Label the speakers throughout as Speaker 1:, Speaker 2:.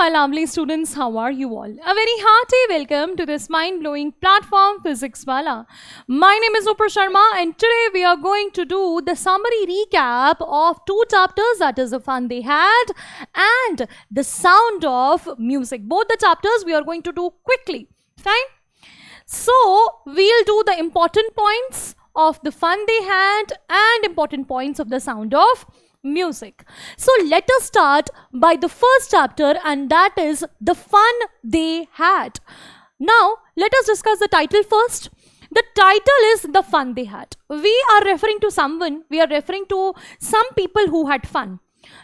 Speaker 1: my lovely students, how are you all? A very hearty welcome to this mind-blowing platform, Physics Wallah. My name is Upar Sharma and today we are going to do the summary recap of two chapters, that is the fun they had and the sound of music. Both the chapters we are going to do quickly, fine? So, we'll do the important points of the fun they had and important points of the sound of music. So let us start by the first chapter, and that is the fun they had. Now let us discuss the title first. The title is the fun they had. We are referring to someone, we are referring to some people who had fun.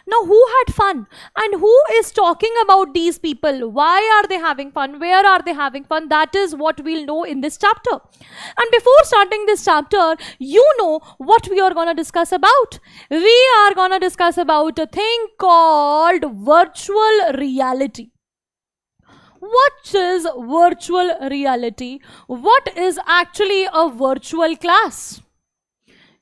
Speaker 1: Now, who had fun and who is talking about these people? Why are they having fun? Where are they having fun? That is what we'll know in this chapter. And before starting this chapter, you know what we are going to discuss about. We are going to discuss about a thing called virtual reality. What is virtual reality? What is actually a virtual class?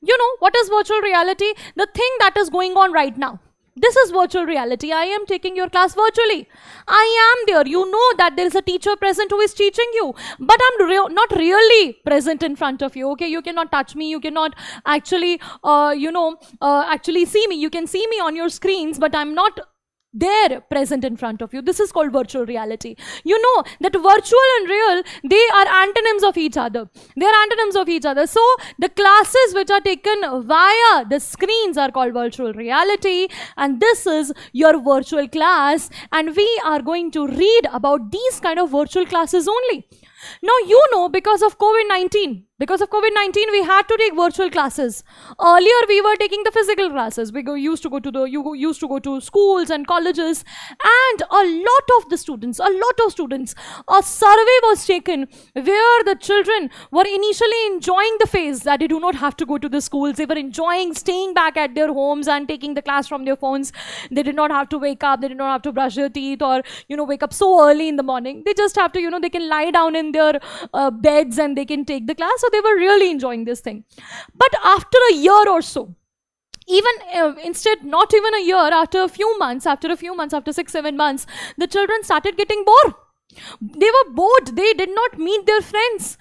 Speaker 1: You know, what is virtual reality? The thing that is going on right now. This is virtual reality. I am taking your class virtually. I am there. You know that there is a teacher present who is teaching you. But I'm not really present in front of you. Okay, you cannot touch me. You cannot actually, actually see me. You can see me on your screens, but I'm not there present in front of you. This is called virtual reality. You know that virtual and real, they are antonyms of each other. They are antonyms of each other. So the classes which are taken via the screens are called virtual reality, and this is your virtual class, and we are going to read about these kind of virtual classes only. Now, you know, because of COVID-19, we had to take virtual classes. Earlier, we were taking the physical classes. You used to go to schools and colleges, and a lot of students, a survey was taken where the children were initially enjoying the phase that they do not have to go to the schools. They were enjoying staying back at their homes and taking the class from their phones. They did not have to wake up. They did not have to brush their teeth or, wake up so early in the morning. They just have to, they can lie down in their beds and they can take the class. So they were really enjoying this thing. But after a year or so, not even a year, after a few months, after 6-7 months, the children started getting bored. They were bored. They did not meet their friends.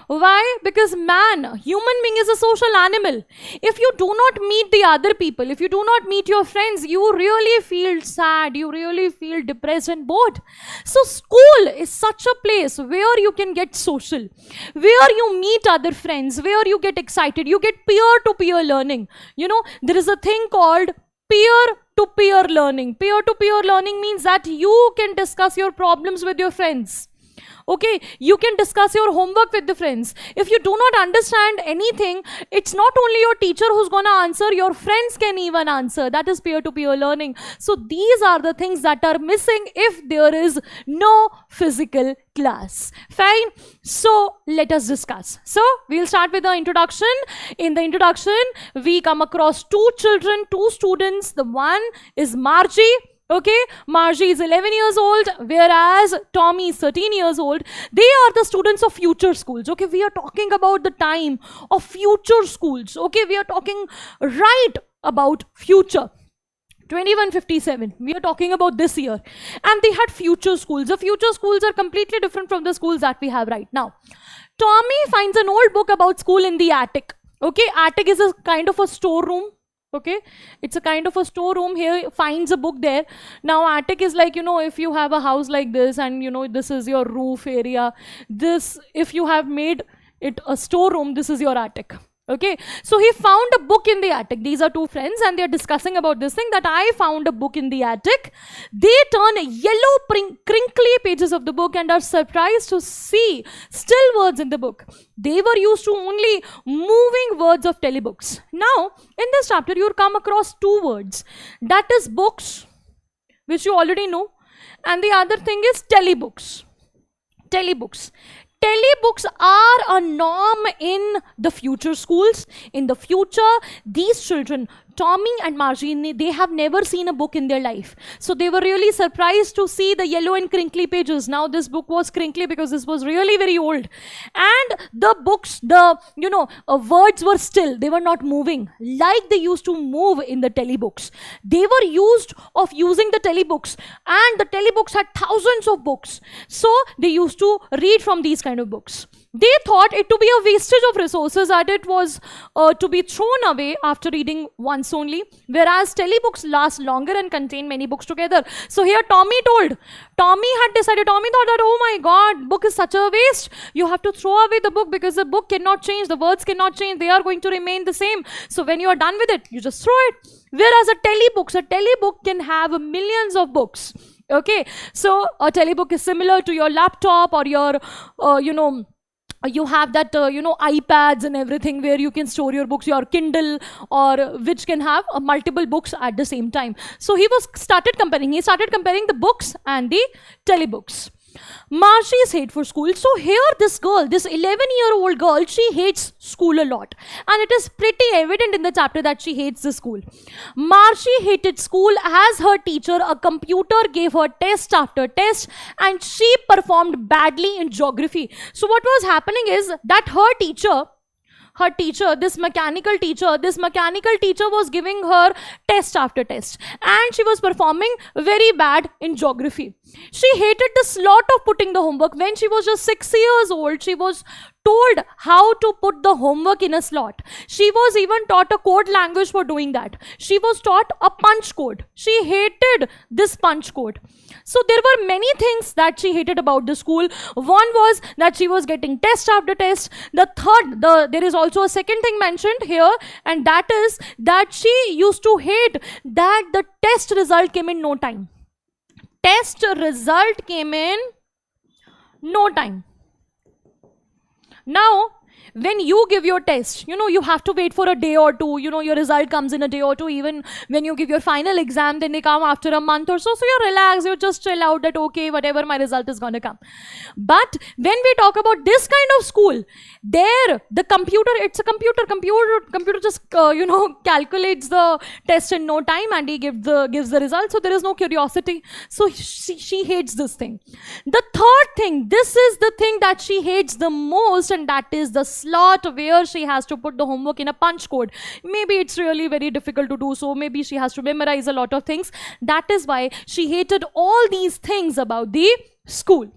Speaker 1: Why? Because human being is a social animal. If you do not meet the other people, if you do not meet your friends, you really feel sad. You really feel depressed and bored. So school is such a place where you can get social, where you meet other friends, where you get excited. You get peer-to-peer learning. There is a thing called peer-to-peer learning. Peer-to-peer learning means that you can discuss your problems with your friends. Okay, you can discuss your homework with the friends. If you do not understand anything, it's not only your teacher who's going to answer, your friends can even answer. That is peer-to-peer learning. So these are the things that are missing if there is no physical class. Fine. So let us discuss. So we'll start with the introduction. In the introduction, we come across two students. The one is Margie. Okay, Margie is 11 years old, whereas Tommy is 13 years old. They are the students of future schools. Okay, we are talking about the time of future schools. Okay, we are talking right about future. 2157, we are talking about this year. And they had future schools. The future schools are completely different from the schools that we have right now. Tommy finds an old book about school in the attic. Okay, attic is a kind of a storeroom. Okay, it's a kind of a storeroom. Here finds a book there. Now attic is like, if you have a house like this and this is your roof area, this, if you have made it a storeroom, this is your attic. Okay, so he found a book in the attic. These are two friends and they're discussing about this thing, that I found a book in the attic. They turn yellow crinkly pages of the book and are surprised to see still words in the book. They were used to only moving words of telebooks. Now, in this chapter, you'll come across two words. That is books, which you already know. And the other thing is telebooks. Telebooks. Telebooks are a norm in the future schools. In the future, these children Tommy and Margie, they have never seen a book in their life. So they were really surprised to see the yellow and crinkly pages. Now this book was crinkly because this was really very old. And the books, words were still. They were not moving like they used to move in the telebooks. They were using the telebooks. And the telebooks had thousands of books. So they used to read from these kind of books. They thought it to be a wastage of resources, that it was to be thrown away after reading once only, whereas telebooks last longer and contain many books together. So here Tommy thought that, oh my god, book is such a waste. You have to throw away the book because the book cannot change, the words cannot change, they are going to remain the same. So when you are done with it, you just throw it. Whereas a telebook can have millions of books. Okay, so a telebook is similar to your laptop or your, you have that, iPads and everything where you can store your books, your Kindle, or which can have multiple books at the same time. So he started comparing the books and the telebooks. Margie's hate for school. So here this 11-year-old girl, she hates school a lot. And it is pretty evident in the chapter that she hates the school. Margie hated school as her teacher, a computer, gave her test after test and she performed badly in geography. So what was happening is that her teacher, this mechanical teacher was giving her test after test and she was performing very bad in geography. She hated the slot of putting the homework. When she was just 6 years old, she was told how to put the homework in a slot. She was even taught a code language for doing that. She was taught a punch code. She hated this punch code. So there were many things that she hated about the school. One was that she was getting test after test. There is also a second thing mentioned here, and that is that she used to hate that the test result came in no time. Test result came in no time. Now, when you give your test, you have to wait for a day or two. Your result comes in a day or two. Even when you give your final exam, then they come after a month or so. So you're relaxed, you just chill out that, okay, whatever, my result is gonna come. But when we talk about this kind of school, there, the computer, it's a computer just, calculates the test in no time and he gives the result. So there is no curiosity. So she hates this thing. The third thing, this is the thing that she hates the most, and that is the slot where she has to put the homework in a punch code. Maybe it's really very difficult to do so. Maybe she has to memorize a lot of things. That is why she hated all these things about the school.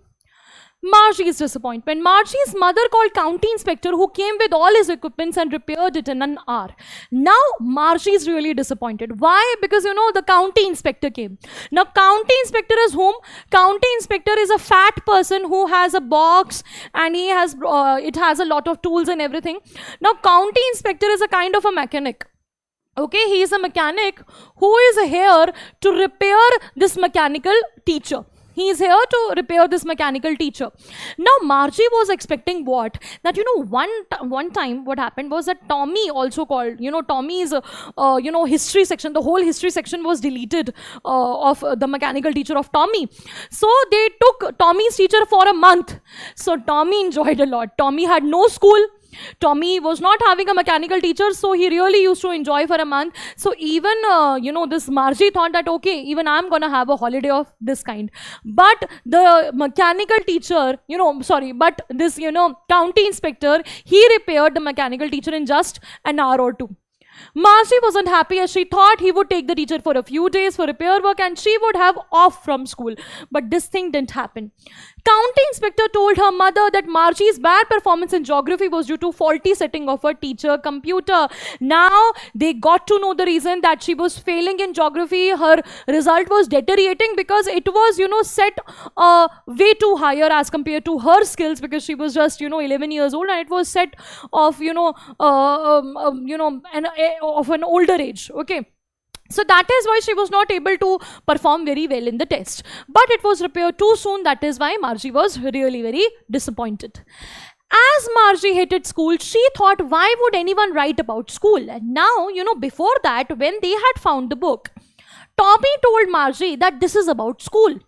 Speaker 1: Margie's disappointment. Margie's mother called county inspector, who came with all his equipments and repaired it in an hour. Now Margie is really disappointed. Why? Because the county inspector came. Now county inspector is whom? County inspector is a fat person who has a box and he has it has a lot of tools and everything. Now county inspector is a kind of a mechanic. Okay, he is a mechanic who is here to repair this mechanical teacher. He is here to repair this mechanical teacher. Now, Margie was expecting what? That, one time what happened was that Tommy also called, Tommy's, history section, the whole history section was deleted of the mechanical teacher of Tommy. So, they took Tommy's teacher for a month. So, Tommy enjoyed a lot. Tommy had no school. Tommy was not having a mechanical teacher, so he really used to enjoy for a month. So even, this Margie thought that, okay, even I'm going to have a holiday of this kind. But the mechanical teacher, but this, county inspector, he repaired the mechanical teacher in just an hour or two. Margie wasn't happy, as she thought he would take the teacher for a few days for repair work and she would have off from school. But this thing didn't happen. County inspector told her mother that Margie's bad performance in geography was due to faulty setting of her teacher computer. Now they got to know the reason that she was failing in geography. Her result was deteriorating because it was, set way too higher as compared to her skills, because she was just, 11 years old, and it was set of, of an older age. Okay. So that is why she was not able to perform very well in the test. But it was repaired too soon. That is why Margie was really very disappointed. As Margie hated school, she thought, why would anyone write about school? And now, before that, when they had found the book, Tommy told Margie that this is about school.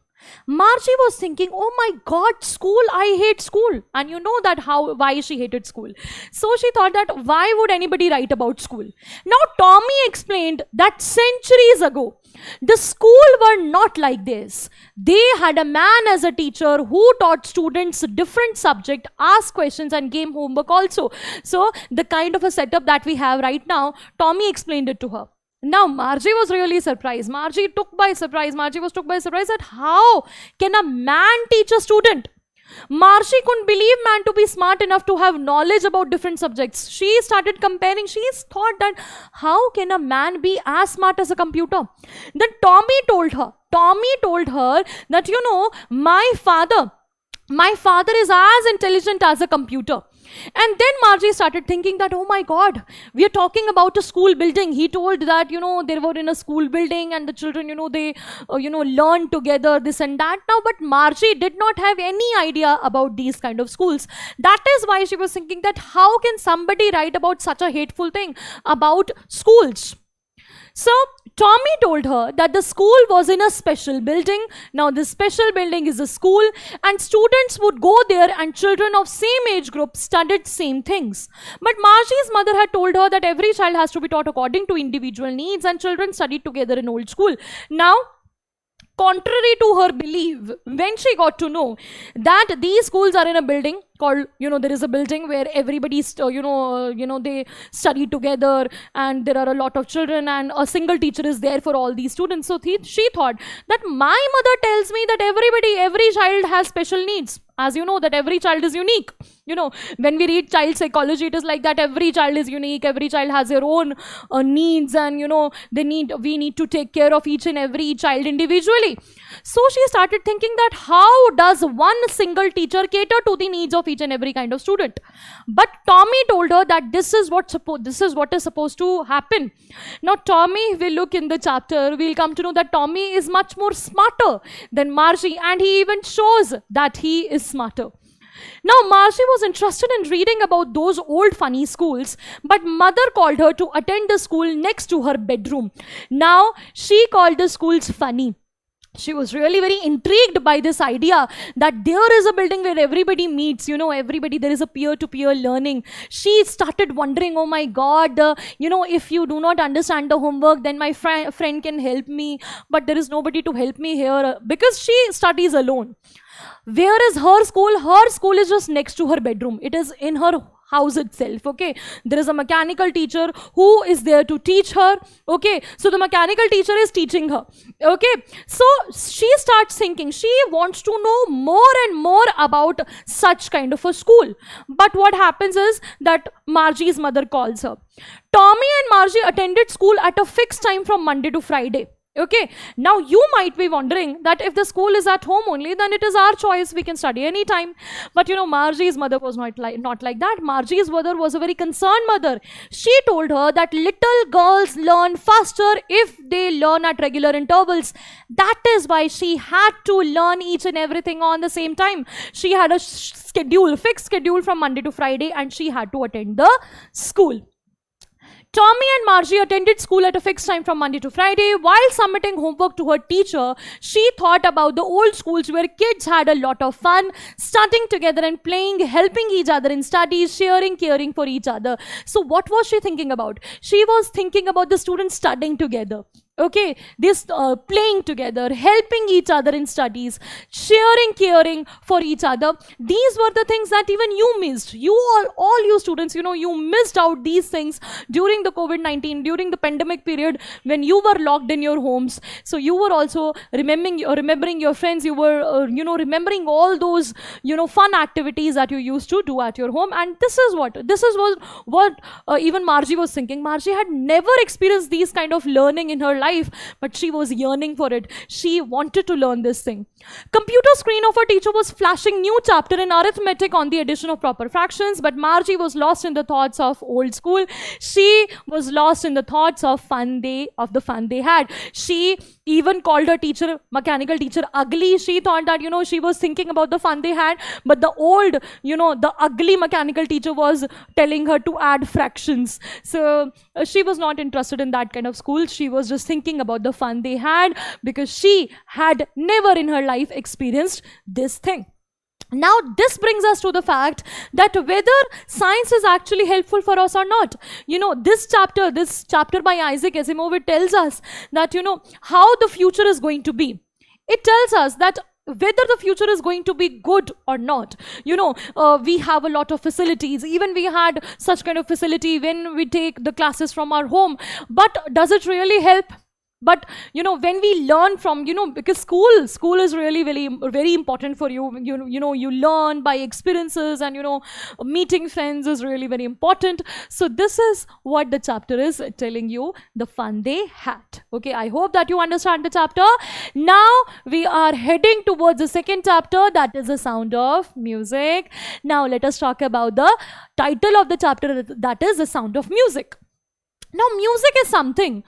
Speaker 1: Margie was thinking, oh my god, school, I hate school. And you know that why she hated school. So she thought that why would anybody write about school? Now Tommy explained that centuries ago, the school were not like this. They had a man as a teacher who taught students different subject, asked questions and gave homework also. So the kind of a setup that we have right now, Tommy explained it to her. Now Margie was really surprised. Margie was took by surprise that how can a man teach a student? Margie couldn't believe man to be smart enough to have knowledge about different subjects. She started comparing. She thought that how can a man be as smart as a computer? Then Tommy told her that, you know, my father is as intelligent as a computer. And then Margie started thinking that, oh my god, we are talking about a school building. He told that, you know, they were in a school building and the children, you know, they, learn together, this and that. Now, but Margie did not have any idea about these kind of schools. That is why she was thinking that how can somebody write about such a hateful thing about schools? So Tommy told her that the school was in a special building. Now this special building is a school and students would go there and children of same age group studied same things. But Margie's mother had told her that every child has to be taught according to individual needs and children studied together in old school. Now, contrary to her belief, when she got to know that these schools are in a building called, there is a building where everybody, they study together and there are a lot of children and a single teacher is there for all these students. So she thought that my mother tells me that every child has special needs. As you know that every child is unique. When we read child psychology, it is like that every child is unique, every child has their own needs and, we need to take care of each and every child individually. So she started thinking that how does one single teacher cater to the needs of each and every kind of student? But Tommy told her that this is what is supposed to happen. Now Tommy, if we look in the chapter, we'll come to know that Tommy is much more smarter than Margie, and he even shows that he is smarter. Now Margie was interested in reading about those old funny schools, but mother called her to attend the school next to her bedroom. Now she called the schools funny. She was really very intrigued by this idea that there is a building where everybody meets, there is a peer-to-peer learning. She started wondering, oh my god, if you do not understand the homework, then my friend can help me, but there is nobody to help me here because she studies alone. Where is her school? Her school is just next to her bedroom. It is in her house itself. Okay, there is a mechanical teacher who is there to teach her. Okay, so the mechanical teacher is teaching her. Okay, so she starts thinking she wants to know more and more about such kind of a school. But what happens is that Margie's mother calls her. Tommy and Margie attended school at a fixed time from Monday to Friday. Okay, now you might be wondering that if the school is at home only, then it is our choice, we can study anytime. But Margie's mother was not like that. Margie's mother was a very concerned mother. She told her that little girls learn faster if they learn at regular intervals. That is why she had to learn each and everything on the same time. She had a fixed schedule from Monday to Friday, and she had to attend the school. Tommy and Margie attended school at a fixed time from Monday to Friday. While submitting homework to her teacher, she thought about the old schools where kids had a lot of fun, studying together and playing, helping each other in studies, sharing, caring for each other. So what was she thinking about? She was thinking about the students studying together. Okay, this playing together, helping each other in studies, sharing, caring for each other. These were the things that even you missed. All you students, you missed out these things during the COVID-19, during the pandemic period when you were locked in your homes. So you were also remembering your friends. You were, remembering all those, fun activities that you used to do at your home. And this is what even Margie was thinking. Margie had never experienced these kind of learning in her life, but she was yearning for it. She wanted to learn this thing. Computer screen of her teacher was flashing new chapter in arithmetic on the addition of proper fractions, but Margie was lost in the thoughts of old school. She was lost in the thoughts of the fun they had. She even called her teacher, mechanical teacher, ugly. She thought that, she was thinking about the fun they had, but the old, the ugly mechanical teacher was telling her to add fractions. So she was not interested in that kind of school. She was just thinking about the fun they had, because she had never in her life experienced this thing. Now, this brings us to the fact that whether science is actually helpful for us or not. This chapter by Isaac Asimov, it tells us that, how the future is going to be. It tells us that whether the future is going to be good or not. We have a lot of facilities. Even we had such kind of facility when we take the classes from our home. But does it really help? But when we learn from, because school is really very, very important for you. You learn by experiences, and meeting friends is really very important. So this is what the chapter is telling you, the fun they had. Okay, I hope that you understand the chapter. Now we are heading towards the second chapter, that is the sound of music. Now let us talk about the title of the chapter, that is the sound of music. Now, music is something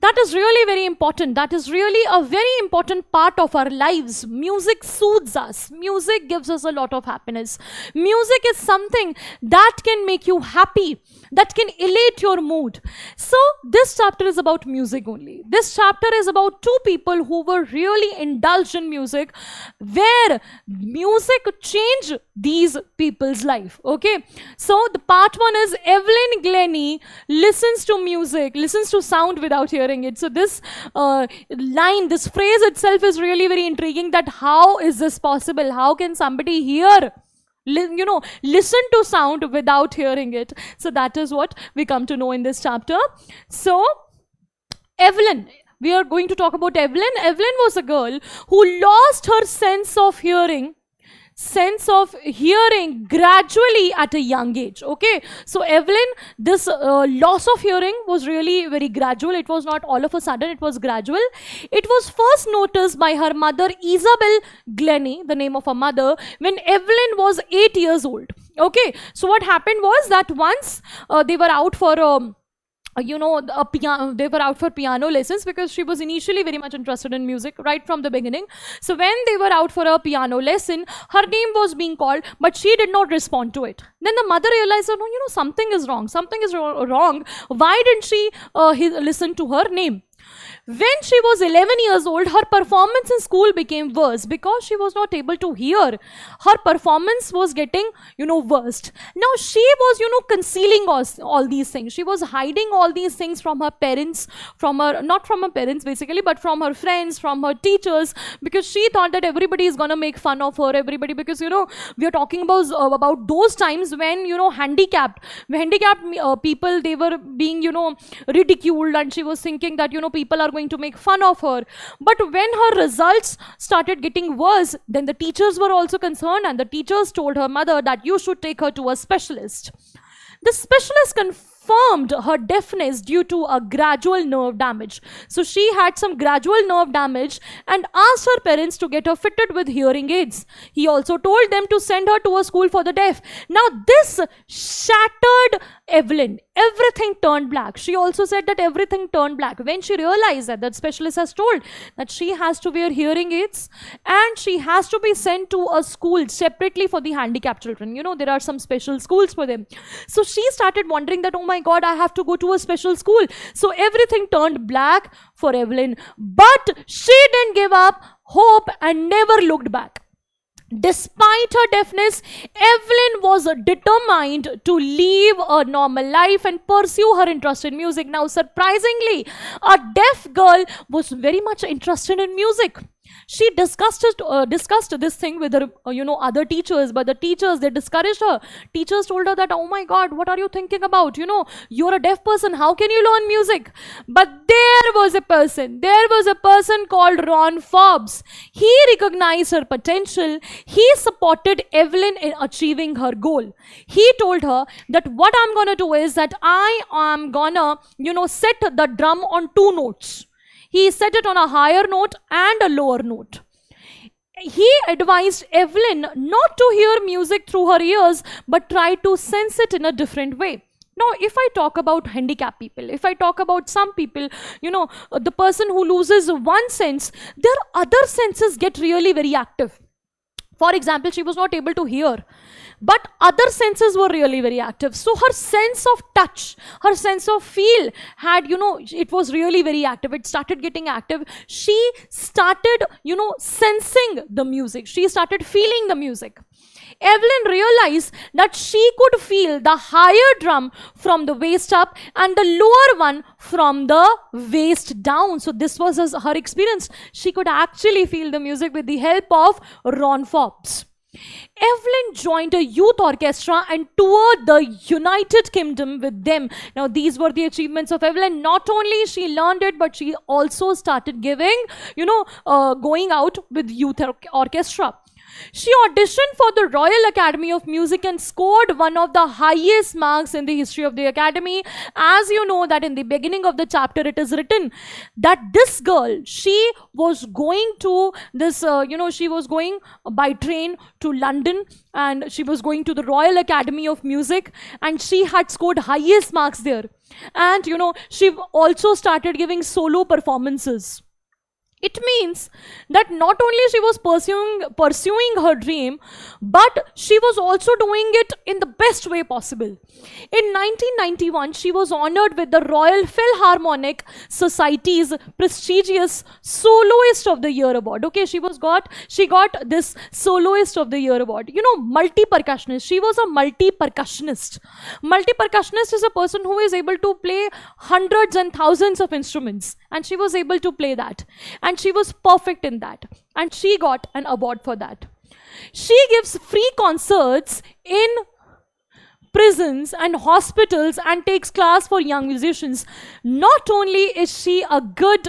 Speaker 1: that is really very important. That is really a very important part of our lives. Music soothes us. Music gives us a lot of happiness. Music is something that can make you happy, that can elate your mood. So this chapter is about music only. This chapter is about two people who were really indulged in music, where music changed these people's life. Okay, so the part one is Evelyn Glennie listens to music, listens to sound without hearing it. So this line, this phrase itself is really very intriguing, that how is this possible? How can somebody hear, listen to sound without hearing it? So that is what we come to know in this chapter. So Evelyn, we are going to talk about Evelyn. Evelyn was a girl who lost her sense of hearing gradually at a young age. Okay, so Evelyn, this loss of hearing was really very gradual. It was not all of a sudden, it was gradual. It was first noticed by her mother, Isabel Glennie, the name of her mother, when Evelyn was 8 years old. Okay, so what happened was that once they were out for they were out for piano lessons, because she was initially very much interested in music right from the beginning. So when they were out for a piano lesson, her name was being called, but she did not respond to it. Then the mother realized that, something is wrong. Why didn't she listen to her name? When she was 11 years old, her performance in school became worse because she was not able to hear. Her performance was getting, worst. Now she was, concealing all these things. She was hiding all these things from her parents, not from her parents basically, but from her friends, from her teachers, because she thought that everybody is going to make fun of her, because, we are talking about those times when, handicapped people, they were being, ridiculed, and she was thinking that, people are going to make fun of her. But when her results started getting worse, then the teachers were also concerned, and the teachers told her mother that you should take her to a specialist. The specialist confirmed her deafness due to a gradual nerve damage. So she had some gradual nerve damage and asked her parents to get her fitted with hearing aids. He also told them to send her to a school for the deaf. Now this shattered Evelyn. Everything turned black. She also said that everything turned black when she realized that specialist has told that she has to wear hearing aids and she has to be sent to a school separately for the handicapped children. There are some special schools for them. So she started wondering that, oh my God, I have to go to a special school. So everything turned black for Evelyn. But she didn't give up hope and never looked back. Despite her deafness, Evelyn was determined to live a normal life and pursue her interest in music. Now, surprisingly, a deaf girl was very much interested in music. She discussed this thing with her, other teachers, but the teachers, they discouraged her. Teachers told her that, oh my God, what are you thinking about? You're a deaf person. How can you learn music? But there was a person called Ron Forbes. He recognized her potential. He supported Evelyn in achieving her goal. He told her that what I'm going to do is that I am going to, set the drum on 2 notes. He set it on a higher note and a lower note. He advised Evelyn not to hear music through her ears, but try to sense it in a different way. Now, if I talk about handicapped people, if I talk about some people, the person who loses one sense, their other senses get really very active. For example, she was not able to hear, but other senses were really very active. So her sense of touch, her sense of feel had, it was really very active. It started getting active. She started, sensing the music. She started feeling the music. Evelyn realized that she could feel the higher drum from the waist up and the lower one from the waist down. So this was her experience. She could actually feel the music with the help of Ron Forbes. Evelyn joined a youth orchestra and toured the United Kingdom with them. Now, these were the achievements of Evelyn. Not only she learned it, but she also started giving, going out with youth orchestra. She auditioned for the Royal Academy of Music and scored one of the highest marks in the history of the Academy. As you know that in the beginning of the chapter, it is written that this girl, she was going to this, she was going by train to London and she was going to the Royal Academy of Music and she had scored highest marks there. And, she also started giving solo performances. It means that not only she was pursuing her dream, but she was also doing it in the best way possible. In 1991, she was honored with the Royal Philharmonic Society's prestigious Soloist of the Year award. Okay, she got this Soloist of the Year award. Multi-percussionist. She was a multi-percussionist. Multi-percussionist is a person who is able to play hundreds and thousands of instruments, and she was able to play that. And she was perfect in that. And she got an award for that. She gives free concerts in prisons and hospitals and takes class for young musicians. Not only is she a good,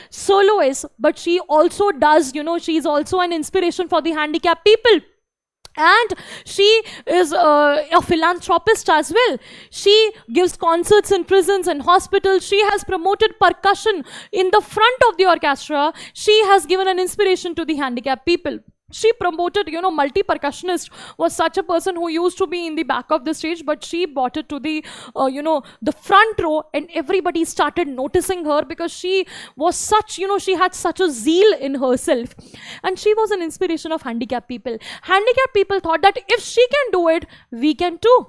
Speaker 1: soloist, but she also does, she's also an inspiration for the handicapped people. And she is a philanthropist as well. She gives concerts in prisons and hospitals. She has promoted percussion in the front of the orchestra. She has given an inspiration to the handicapped people. She promoted, multi-percussionist was such a person who used to be in the back of the stage, but she brought it to the, the front row, and everybody started noticing her because she was such, she had such a zeal in herself. And she was an inspiration of handicapped people. Handicapped people thought that if she can do it, we can too.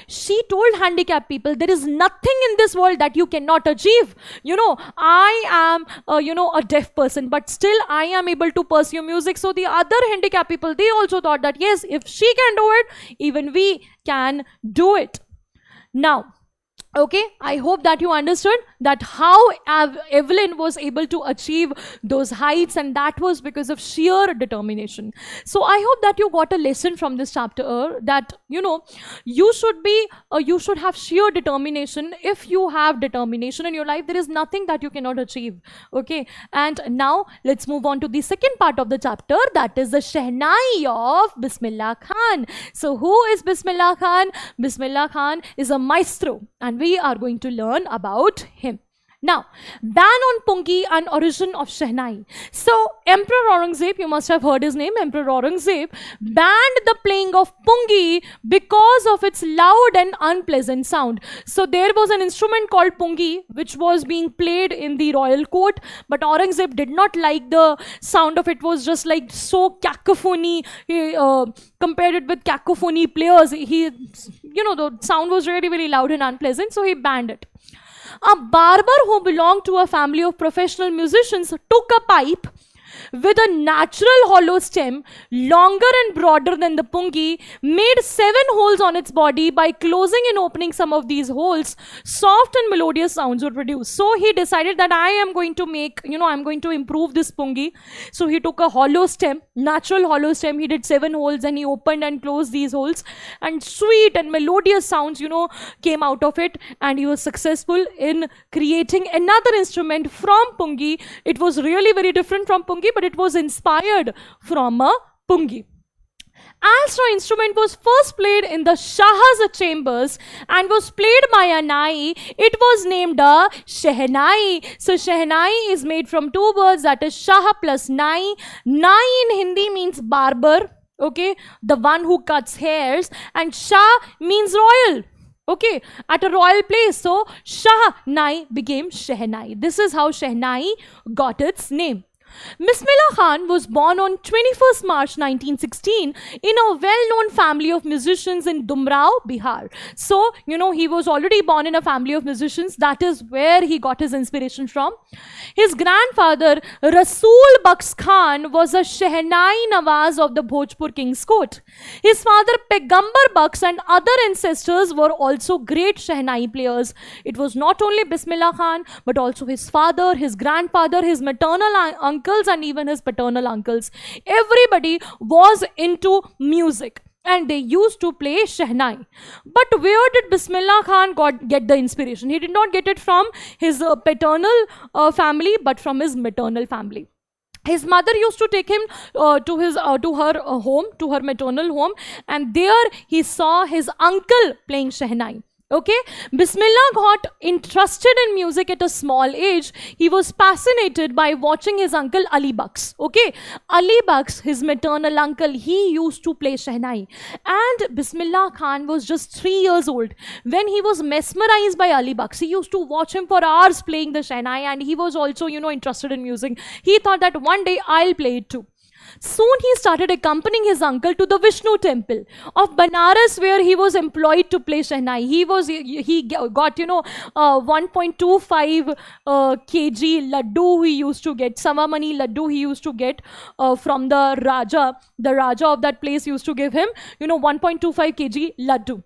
Speaker 1: She told handicapped people, there is nothing in this world that you cannot achieve. I am, a deaf person, but still I am able to pursue music. So the other handicapped people, they also thought that, yes, if she can do it, even we can do it. Now, okay, I hope that you understood that how Evelyn was able to achieve those heights, and that was because of sheer determination. So I hope that you got a lesson from this chapter that, you should have sheer determination. If you have determination in your life, there is nothing that you cannot achieve. Okay, and now let's move on to the second part of the chapter, that is the Shehnai of Bismillah Khan. So who is Bismillah Khan? Bismillah Khan is a maestro, and we are going to learn about him. Now, ban on Pungi and origin of Shehnai. So, Emperor Aurangzeb, you must have heard his name, Emperor Aurangzeb, banned the playing of Pungi because of its loud and unpleasant sound. So, there was an instrument called Pungi which was being played in the royal court, but Aurangzeb did not like the sound of it. It was just like so cacophony. He compared it with cacophony players. The sound was really, very loud and unpleasant, so he banned it. A barber who belonged to a family of professional musicians took a pipe with a natural hollow stem, longer and broader than the pungi, made 7 holes on its body. By closing and opening some of these holes, soft and melodious sounds would produce. So he decided that I am going to make, I'm going to improve this pungi. So he took a hollow stem, natural hollow stem, he did 7 holes and he opened and closed these holes, and sweet and melodious sounds, came out of it, and he was successful in creating another instrument from pungi. It was really very different from pungi, but it was inspired from a pungi. As the instrument was first played in the Shah's chambers and was played by a Nai, it was named a Shehnai. So Shehnai is made from 2 words, that is Shah plus Nai. Nai in Hindi means barber, okay, the one who cuts hairs, and Shah means royal. Okay, at a royal place. So Shahnai became Shehnai. This is how Shehnai got its name. Bismillah Khan was born on 21st March 1916 in a well-known family of musicians in Dumrao, Bihar. So, he was already born in a family of musicians. That is where he got his inspiration from. His grandfather, Rasool Baks Khan, was a Shehnai Nawaz of the Bhojpur King's Court. His father, Pegambar Baks, and other ancestors were also great Shehnai players. It was not only Bismillah Khan, but also his father, his grandfather, his maternal uncles, and even his paternal uncles. Everybody was into music and they used to play Shehnai. But where did Bismillah Khan get the inspiration? He did not get it from his paternal family, but from his maternal family. His mother used to take him to her maternal home, and there he saw his uncle playing Shehnai. Okay, Bismillah got interested in music at a small age. He was fascinated by watching his uncle Ali Baks. Okay, Ali Baks, his maternal uncle, he used to play Shehnai. And Bismillah Khan was just 3 years old when he was mesmerized by Ali Baks. He used to watch him for hours playing the Shehnai, and he was also, interested in music. He thought that one day I'll play it too. Soon he started accompanying his uncle to the Vishnu temple of Banaras, where he was employed to play Shehnai. He got 1.25 kg laddu he used to get, Savamani laddu he used to get from the Raja. The Raja of that place used to give him 1.25 kg laddu.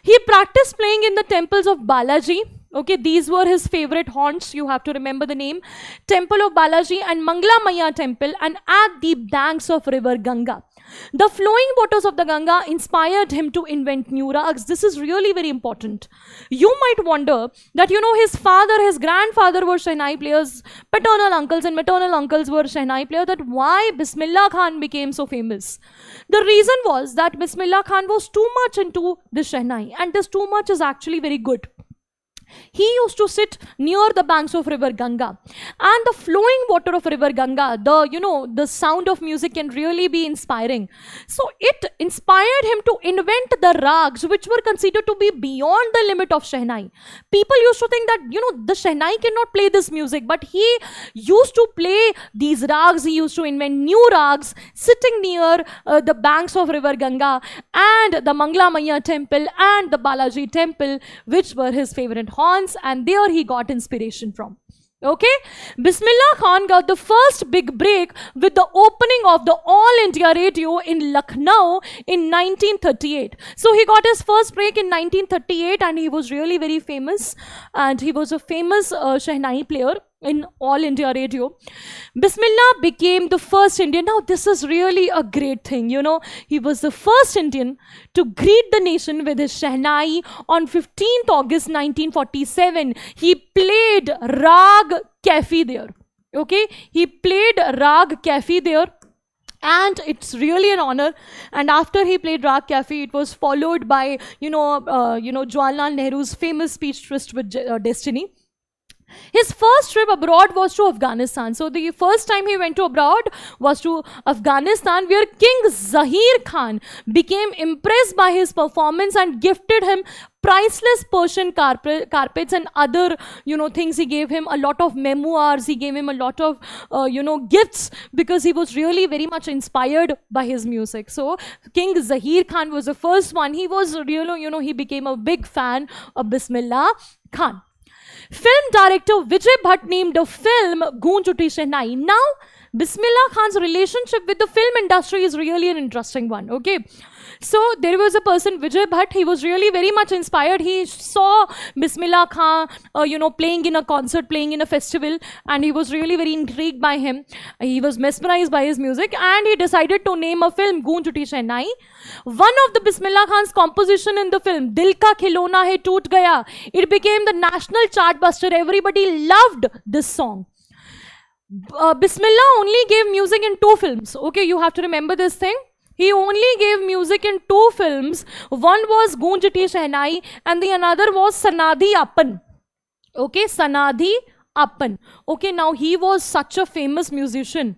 Speaker 1: He practiced playing in the temples of Balaji. Okay, these were his favorite haunts. You have to remember the name. Temple of Balaji and Mangla Maya temple, and at the banks of river Ganga. The flowing waters of the Ganga inspired him to invent new rags. This is really very important. You might wonder that, his father, his grandfather were Shehnai players, paternal uncles and maternal uncles were Shehnai players, that why Bismillah Khan became so famous. The reason was that Bismillah Khan was too much into the Shehnai, and this too much is actually very good. He used to sit near the banks of river Ganga, and the flowing water of river Ganga, the sound of music can really be inspiring. So it inspired him to invent the rags which were considered to be beyond the limit of Shehnai. People used to think that, the Shehnai cannot play this music, but he used to play these rags. He used to invent new rags sitting near the banks of river Ganga and the Mangla Maya temple and the Balaji temple, which were his favorite haunts, and there he got inspiration from. Okay, Bismillah Khan got the first big break with the opening of the All India Radio in Lucknow in 1938. So he got his first break in 1938, and he was really very famous, and he was a famous Shehnai player in All India Radio. Bismillah became the first Indian. Now this is really a great thing, He was the first Indian to greet the nation with his Shehnai on 15th August 1947. He played Rag Kafi there. Okay, he played Rag Kafi there. And it's really an honor. And after he played Rag Kafi, it was followed by, Jawaharlal Nehru's famous speech, Tryst with Destiny. His first trip abroad was to Afghanistan. So the first time he went to abroad was to Afghanistan, where King Zahir Khan became impressed by his performance and gifted him priceless Persian carpets and other, things. He gave him a lot of memoirs. He gave him a lot of, gifts, because he was really very much inspired by his music. So King Zahir Khan was the first one. He was really, he became a big fan of Bismillah Khan. Film director Vijay Bhatt named the film Goonj Uthi Shehnai. Now, Bismillah Khan's relationship with the film industry is really an interesting one. Okay, so there was a person, Vijay Bhatt. He was really very much inspired. He saw Bismillah Khan, playing in a concert, playing in a festival, and he was really very intrigued by him. He was mesmerized by his music, and he decided to name a film Goonj Uthi Shehnai. One of the Bismillah Khan's composition in the film, Dil Ka Khilona Hai Toot Gaya, it became the national chart buster. Everybody loved this song. Bismillah only gave music in 2 films. Okay, you have to remember this thing. He only gave music in 2 films. One was Goonj Uthi Shehnai, and the another was Sanadi Appan. Okay, Sanadi Appan. Okay, now he was such a famous musician.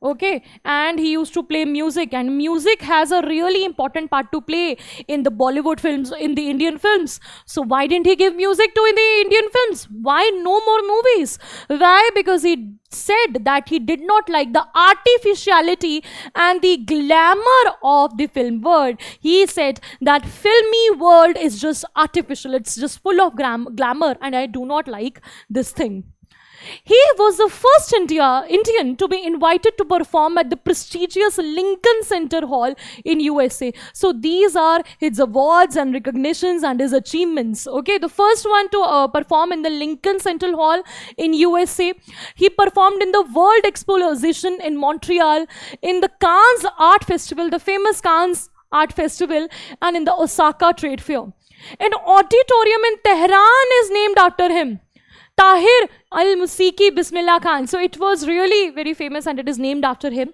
Speaker 1: Okay, and he used to play music, and music has a really important part to play in the Bollywood films, in the Indian films. So why didn't he give music to the Indian films? Why no more movies? Why? Because he said that he did not like the artificiality and the glamour of the film world. He said that filmy world is just artificial, it's just full of glamour, and I do not like this thing. He was the first Indian to be invited to perform at the prestigious Lincoln Center Hall in USA. So these are his awards and recognitions and his achievements. Okay, the first one to perform in the Lincoln Center Hall in USA. He performed in the World Exposition in Montreal, in the Cannes Art Festival, the famous Cannes Art Festival, and in the Osaka Trade Fair. An auditorium in Tehran is named after him. Tahir al-Musiki Bismillah Khan. So it was really very famous and it is named after him.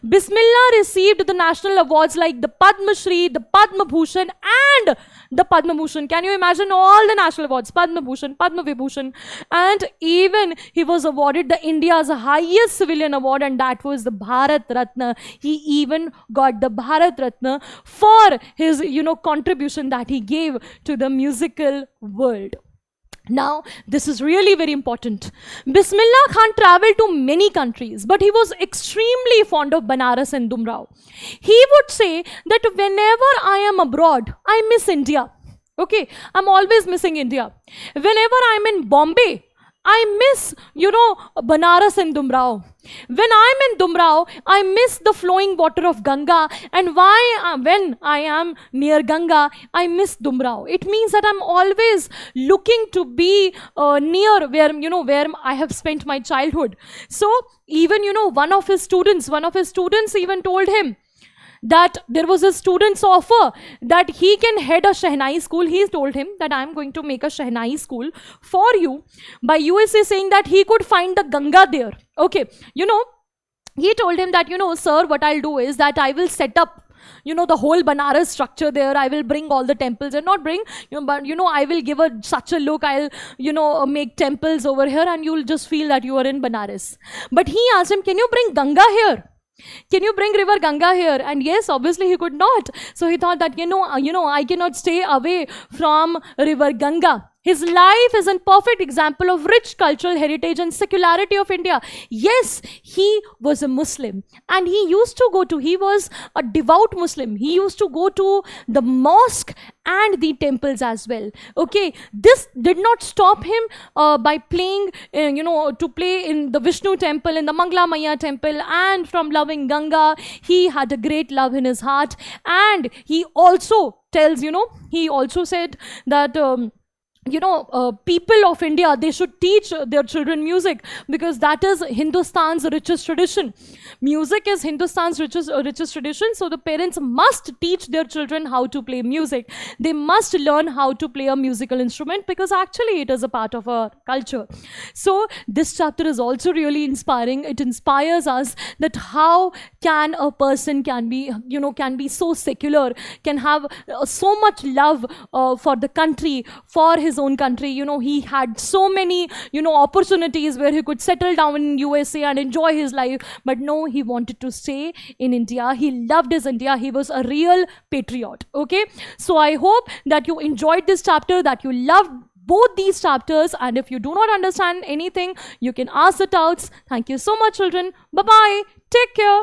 Speaker 1: Bismillah received the national awards like the Padma Shri, the Padma Bhushan and the Padma Bhushan. Can you imagine all the national awards? Padma Bhushan, Padma Vibhushan. And even he was awarded the India's highest civilian award, and that was the Bharat Ratna. He even got the Bharat Ratna for his, contribution that he gave to the musical world. Now, this is really very important. Bismillah Khan traveled to many countries, but he was extremely fond of Banaras and Dumrao. He would say that whenever I am abroad, I miss India. Okay, I'm always missing India. Whenever I'm in Bombay, I miss, Banaras and Dumrao. When I'm in Dumrao, I miss the flowing water of Ganga. And when I am near Ganga, I miss Dumrao. It means that I'm always looking to be near where I have spent my childhood. So even, one of his students even told him that there was a student's offer that he can head a Shehnai school. He told him that I'm going to make a Shehnai school for you, by USA saying that he could find the Ganga there. Okay, he told him that, sir, what I'll do is that I will set up the whole Banaras structure there. I will bring all the temples, and not bring, but I will give such a look. I'll, make temples over here, and you'll just feel that you are in Banaras. But he asked him, can you bring Ganga here? Can you bring river Ganga here? And yes, obviously he could not. So he thought that, I cannot stay away from river Ganga. His life is a perfect example of rich cultural heritage and secularity of India. Yes, he was a Muslim, and he was a devout Muslim. He used to go to the mosque and the temples as well. Okay, this did not stop him by playing, to play in the Vishnu temple, in the Mangla Maya temple, and from loving Ganga. He had a great love in his heart, and he also he also said that people of India, they should teach their children music, because that is Hindustan's richest tradition. Music is Hindustan's richest tradition. So the parents must teach their children how to play music. They must learn how to play a musical instrument, because actually it is a part of our culture. So this chapter is also really inspiring. It inspires us that how can a person can be so secular, can have so much love for the country, for his own country. He had so many opportunities where he could settle down in USA and enjoy his life, but no, he wanted to stay in India. He loved his India. He was a real patriot. Okay, so I hope that you enjoyed this chapter, that you loved both these chapters, and if you do not understand anything, you can ask the doubts. Thank you so much, children. Bye bye, take care.